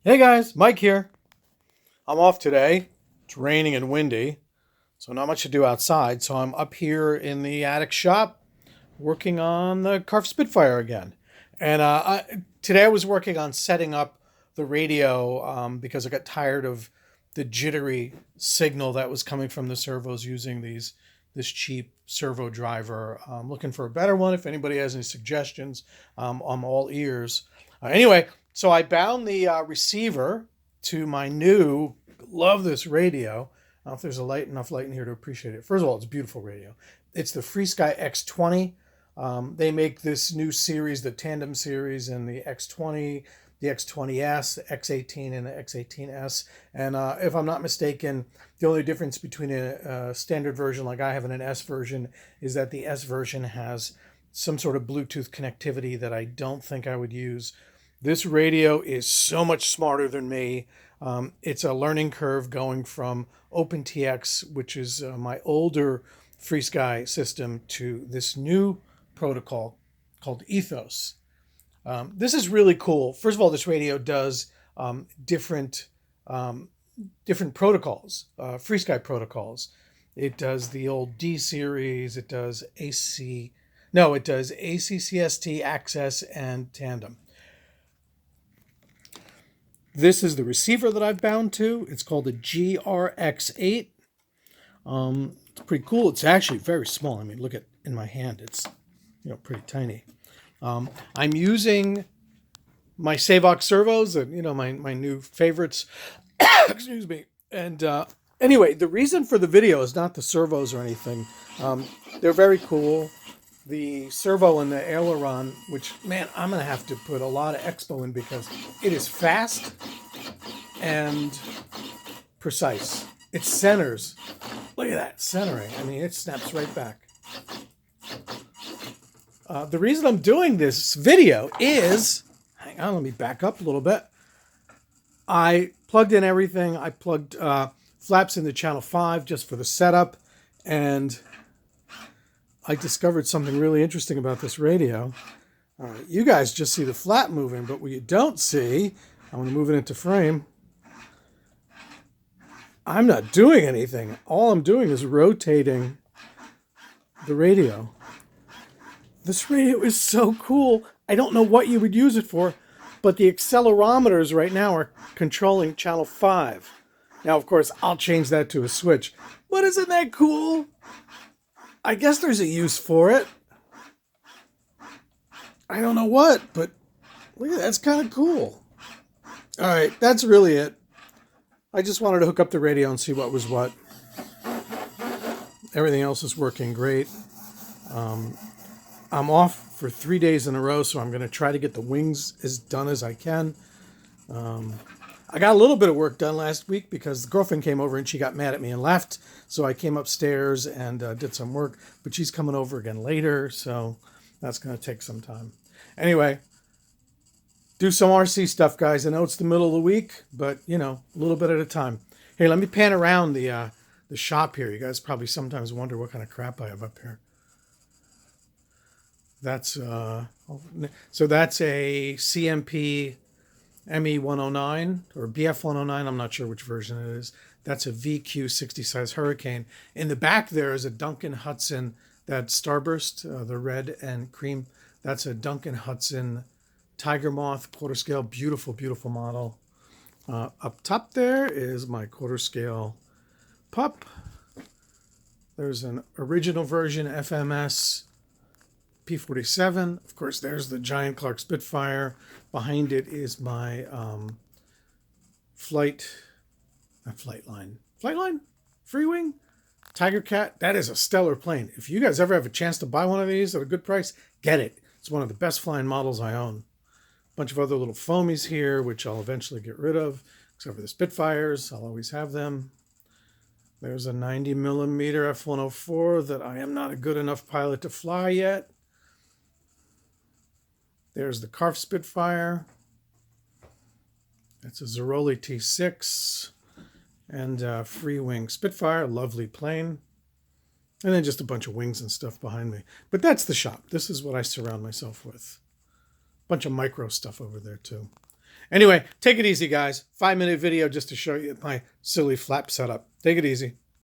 Hey guys, Mike here. I'm off today. It's raining and windy, so not much to do outside. So I'm up here in the attic shop working on the CARF Spitfire again. And today I was working on setting up the radio because I got tired of the jittery signal that was coming from the servos using this cheap servo driver. I'm looking for a better one. If anybody has any suggestions, I'm all ears. Anyway, so I bound the receiver to my new, love this radio. I don't know if there's enough light in here to appreciate it. First of all, it's a beautiful radio. It's the FrSky X20. They make this new series, the tandem series, and the X20, the X20S, the X18, and the X18S. And if I'm not mistaken, the only difference between a standard version like I have and an S version is that the S version has some sort of Bluetooth connectivity that I don't think I would use. This radio is so much smarter than me. It's a learning curve going from OpenTX, which is my older FrSky system, to this new protocol called Ethos. This is really cool. First of all, this radio does different protocols, FrSky protocols. It does the old D series. It does it does ACCST, Access, and Tandem. This is the receiver that I've bound to. It's called a GRX8. It's pretty cool. It's actually very small. I mean, look at in my hand. It's pretty tiny. I'm using my Savox servos, my new favorites. Excuse me. And anyway, the reason for the video is not the servos or anything. They're very cool. The servo and the aileron, which, man, I'm going to have to put a lot of expo in because it is fast and precise. It centers. Look at that, centering. I mean, it snaps right back. The reason I'm doing this video is, hang on, let me back up a little bit. I plugged in everything. I plugged flaps into channel 5 just for the setup, and I discovered something really interesting about this radio. All right, you guys just see the flap moving, but what you don't see, I'm going to move it into frame. I'm not doing anything. All I'm doing is rotating the radio. This radio is so cool. I don't know what you would use it for, but the accelerometers right now are controlling channel 5. Now, of course, I'll change that to a switch. But isn't that cool? I guess there's a use for it. I don't know what, but look at that. That's kind of cool. All right, that's really it. I just wanted to hook up the radio and see what was what. Everything else is working great. I'm off for 3 days in a row, so I'm going to try to get the wings as done as I can. I got a little bit of work done last week because the girlfriend came over and she got mad at me and left. So I came upstairs and did some work, but she's coming over again later. So that's going to take some time. Anyway, do some RC stuff, guys. I know it's the middle of the week, but a little bit at a time. Here, let me pan around the shop here. You guys probably sometimes wonder what kind of crap I have up here. That's so that's a CMP ME109 or BF109. I'm not sure which version it is. That's a VQ60 size Hurricane. In the back there is a Duncan Hudson, that Starburst, the red and cream. That's a Duncan Hudson Tiger Moth quarter scale. Beautiful, beautiful model. Up top there is my quarter scale pup. There's an original version FMS P47. Of course, there's the giant CARF Spitfire. Behind it is my Flightline, Freewing, Tiger Cat. That is a stellar plane. If you guys ever have a chance to buy one of these at a good price, get it. It's one of the best flying models I own. A bunch of other little foamies here, which I'll eventually get rid of, except for the Spitfires. I'll always have them. There's a 90mm F104 that I am not a good enough pilot to fly yet. There's the CARF Spitfire. It's a Zeroli T6 and Free Wing Spitfire, lovely plane. And then just a bunch of wings and stuff behind me. But that's the shop. This is what I surround myself with. Bunch of micro stuff over there too. Anyway, take it easy, guys. 5-minute video just to show you my silly flap setup. Take it easy.